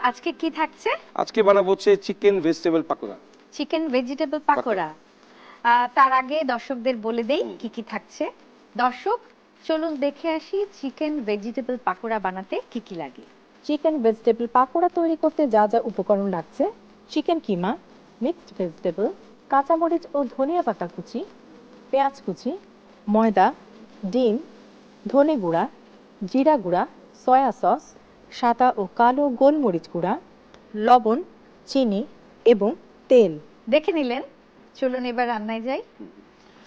আজকে কি থাকছে? আজকে বানাবো হচ্ছে chicken vegetable pakora. Chicken vegetable pakora. তার আগে দর্শকদের বলে দেই কি কি থাকছে। দর্শক, চলুন দেখে আসি চিকেন ভেজিটেবল পাকোড়া বানাতে কি কি লাগে। চিকেন ভেজিটেবল পাকোড়া তৈরি করতে যা যা উপকরণ লাগছে: চিকেন কিমা, মিক্সড ভেজিটেবল, কাঁচামরিচ ও ধনিয়া পাতা কুচি, পেঁয়াজ কুচি, ময়দা, ডিম, ধনে গুঁড়া, জিরা গুঁড়া, সয়া সস, সাদা ও কালো গোলমরিচ গুঁড়া, লবণ, চিনি এবং তেল। দেখে নিলেন, চলুন এবার রান্নায় যাই।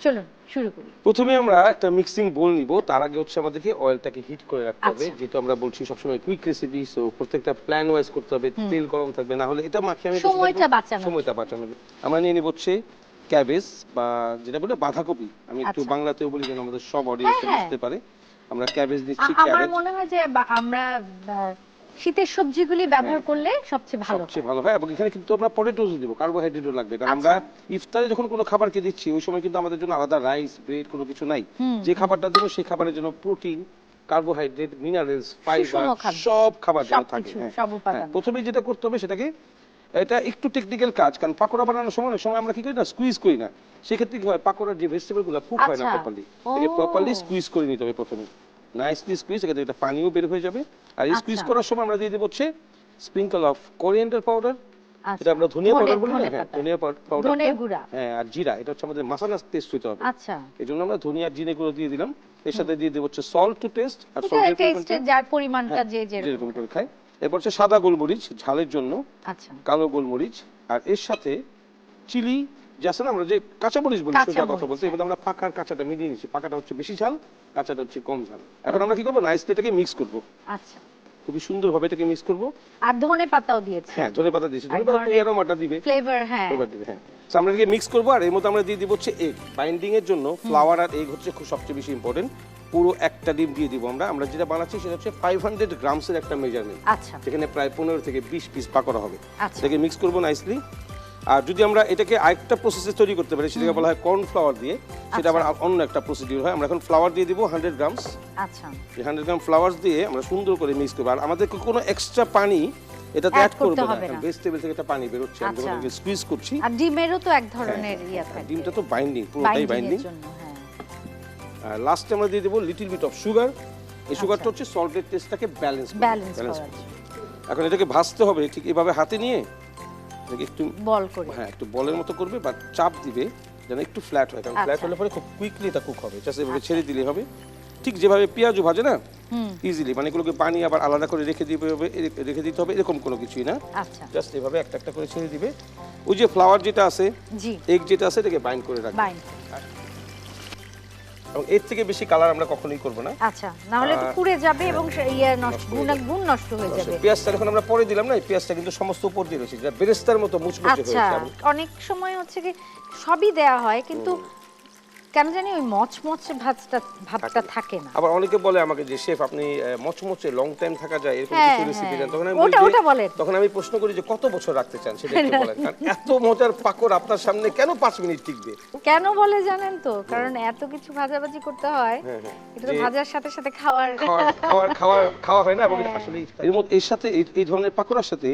চলুন শুরু করি। প্রথমে আমরা একটা মিক্সিং বোল নিব, তার আগে হচ্ছে আমাদেরকে অয়েলটাকে হিট করে রাখতে হবে। আচ্ছা। যেহেতু আমরা বলছি সবসময় কুইক রেসিপি, সো প্রত্যেকটা প্ল্যান ওয়াইজ করতে হবে, তেল গরম থাকবে, না হলে এটা মাখিয়ে আমি সময়টা বাঁচানো। সময়টা বাঁচানো হবে। আমরা নিয়ে নিব হচ্ছে ক্যাবেজ বা যেটা বলে বাঁধাকপি, আমি একটু আচ্ছা। বাংলাতেও বলি যেন আমাদের সব অডিয়েন্স হ্যাঁ। বুঝতে পারে। আমরা ক্যাবেজ দিচ্ছি, আমার ক্যাবেজ মনে হয় যে আমরা শীতের সবজিগুলি ব্যবহার করলে সবচেয়ে ভালো সবচেয়ে হয়। ভালো হয়। এবং এখানে কিন্তু আমরা পটেটোস দিব, কার্বোহাইড্রেটও লাগবে, কারণ আচ্ছা। আমরা ইফতারে যখন কোনো খাবারকে দিচ্ছি ওই সময় কিন্তু আমাদের জন্য আলাদা রাইস ব্রেড কোনো কিছু নাই। যে খাবারটা দেবো সেই খাবারের জন্য প্রোটিন, কার্বোহাইড্রেট, মিনারেলস, ফাইবার সুষম খাদ্য। সব খাবার যেন থাকে। সবকিছু, সব উপাদান। প্রথমেই যেটা করতে হবে সেটাকে, এটা একটু টেকনিক্যাল কাজ, কারণ পাকোড়া বানানোর সময় অনেক সময় আমরা কি করি না, স্কুইজ করি না। সেক্ষেত্রে কি হয়, পাকোড়ার যে ভেজিটেবল গুলো কুক হয় না আচ্ছা। প্রপারলি, ও। এটাকে প্রপারলি স্কুইজ করে নিতে হবে প্রথমে। নাইসলি স্কুইজ, এখানে এটা পানিও বের হয়ে যাবে। আর এই স্কুইজ আচ্ছা। করার সময় আমরা দিয়ে দেবো হচ্ছে স্প্রিঙ্কল অফ কোরিয়ান্ডার পাউডার, আচ্ছা। এটা আমরা ধনিয়া পাউডার বলি না, ধনে হ্যাঁ পাতা। ধনিয়া পাউডার, ধনের গুঁড়া। হ্যাঁ, আর জিরা, এটা হচ্ছে আমাদের মশলা টেস্ট হতে হবে। আচ্ছা। এই জন্য আমরা ধনিয়া আর জিরে গুঁড়ো দিয়ে দিলাম। এর সাথে দিয়ে দেবো হচ্ছে সল্ট টু টেস্ট, আর এটা সল্টের টেস্টে যার পরিমাণটা যে যেরকম যেরকম। করে খায়। এরপর হচ্ছে সাদা গোলমরিচ ঝালের জন্য, আচ্ছা। কালো গোলমরিচ, আর এর সাথে চিলি, যে আছে না আমরা যে কাঁচামরিচ বলি, সোজা কথা বলতে, এবার আমরা পাকার কাঁচাটা মিলিয়ে নিচ্ছি। পাকাটা হচ্ছে বেশি ঝাল, কাঁচাটা হচ্ছে কম ঝাল। এখন আমরা কি করবো, নাইসলি এটাকে মিক্স করবো, আচ্ছা। খুবই সুন্দরভাবে এটাকে মিক্স করবো। আর ধনে পাতাও দিয়েছে। হ্যাঁ, ধনেপাতা দিয়েছি, ধনেপাতা তো এরোমাটা দিবে, ফ্লেভার। হ্যাঁ। ফ্লেভার দিবে। হ্যাঁ, তো আমরা এটাকে মিক্স করবো। আর এর মধ্যে আমরা দিয়ে দিব হচ্ছে এগ। বাইন্ডিং এর জন্য ফ্লাওয়ার আর এগ হচ্ছে খুব সবচেয়ে বেশি ইম্পর্টেন্ট। পুরো একটা ডিম দিয়ে দিব আমরা। আমরা যেটা বানাচ্ছি সেটা হচ্ছে 500 গ্রামসের একটা মেজারমেন্ট, আচ্ছা। যেখানে প্রায় 15 থেকে 20 পিস পাকোড়া হবে। আচ্ছা। এটাকে মিক্স করবো নাইসলি। আর যদি আমরা এটাকে আরেকটা প্রসেসে তৈরি করতে পারি, সেটাকে বলা হয় কর্ন ফ্লাওয়ার দিয়ে, সেটা আবার অন্য একটা প্রসিডিউর হয়। আমরা এখন ফ্লাওয়ার দিয়ে দিব 100 গ্রামস। আচ্ছা। 100 গ্রাম ফ্লাওয়ার দিয়ে আমরা সুন্দর করে মিক্স করবো। আর আমাদেরকে কোনো এক্সট্রা পানি এটাতে Add অ্যাড করব করতে না, হবে কারণ না। ভেজিটেবল থেকে একটা পানি বের হচ্ছে, আমরা আচ্ছা। যখন স্কুইজ করছি। আর ডিমেরও তো এক ধরনের ইয়া থাকে। ডিমটা তো বাইন্ডিং, পুরোটাই বাইন্ডিং বাইন্ডিং। এর জন্য। হ্যাঁ। আর লাস্টে আমরা দিয়ে দেব লিটল বিট অফ সুগার। এই সুগারটা আচ্ছা। হচ্ছে সল্টের টেস্টটাকে ব্যালেন্স ব্যালেন্স করার করবে। জন্য। এখন এটাকে ভাজতে হবে ঠিক এভাবে হাতে নিয়ে, এটাকে একটু বল করে। হ্যাঁ একটু বলের মতো করবে বা চাপ দিবে যেন একটু ফ্ল্যাট হয়, কারণ ফ্ল্যাট আচ্ছা। হলে পরে খুব কুইকলি এটা কুক হবে। জাস্ট এভাবে ছেড়ে দিলে হবে, ঠিক যেভাবে পেঁয়াজও ভাজে না ইজিলি, মানে এগুলোকে পানি আবার আলাদা করে রেখে দিতে হবে এরকম কোনো কিছুই না। আচ্ছা। জাস্ট এভাবে একটা একটা করে ছেড়ে দিবে। ওই যে ফ্লাওয়ার যেটা আছে, জি। এগ যেটা আছে, এটাকে বাইন্ড করে রাখবে। বাইন্ড। এবং এর থেকে বেশি কালার আমরা কখনোই করব না। আচ্ছা, না হলে তো পুড়ে যাবে এবং ইয়ে নষ্ট, গুণ নষ্ট হয়ে যাবে। পেঁয়াজটা যখন আমরা পরে দিলাম না, এই পেঁয়াজটা কিন্তু সমস্ত উপর দিয়ে রয়েছে, যেটা বেরেস্তার মতো মুচমুচে আচ্ছা। হয়েছে। অনেক সময় হচ্ছে কি সবই দেয়া হয়, কিন্তু কেন জানি ওই মচমচে ভাবটা থাকে না। আবার অনেকে বলে আমাকে যে শেফ আপনি মচমচে লং টাইম থাকা যায় এরকম হ্যাঁ, কিছু রেসিপি দেন, তখন আমি ওটা বলি যে, বলেন। তখন আমি প্রশ্ন করি যে কত বছর রাখতে চান সেটা একটু বলেন, কারণ এত মজার পাকোড়া আপনার সামনে কেন 5 মিনিট টিকবে। কেন বলে জানেন তো, কারণ এত কিছু ভাজাভাজি করতে হয়, এটা তো ভাজার সাথে সাথে খাওয়া হয় না। এবং আসলে এর সাথে এই ধরনের পাকোড়ার সাথে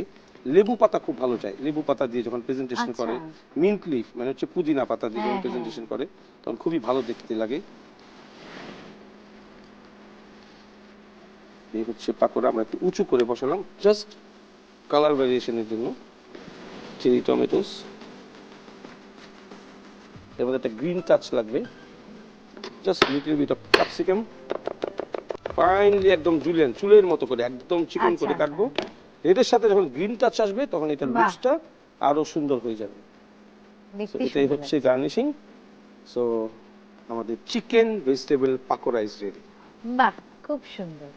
লেবু পাতা খুব ভালো যায়। লেবু পাতা দিয়ে যখন প্রেজেন্টেশন করে, মিন্ট লিফ মানে হচ্ছে পুদিনা পাতা দিয়ে যখন প্রেজেন্টেশন করে, তখন খুবই ভালো দেখতে লাগে। এই হচ্ছে পাকোড়া, আমরা একটু উঁচু করে বসালাম জাস্ট কালার ভ্যারিয়েশনের জন্য। চেরি টমেটোস, এর মধ্যে একটা গ্রিন টাচ লাগবে, just little bit of capsicum, finely একদম জুলিয়ান চুলের মতো করে একদম চিকন করে কাটবো। এটার সাথে যখন গ্রিন টাচ আসবে তখন এটা লুকসটা আরো সুন্দর হয়ে যাবে। এটাই হচ্ছে গার্নিশিং। সো আমাদের chicken vegetable pakora is ready. বাহ, খুব সুন্দর।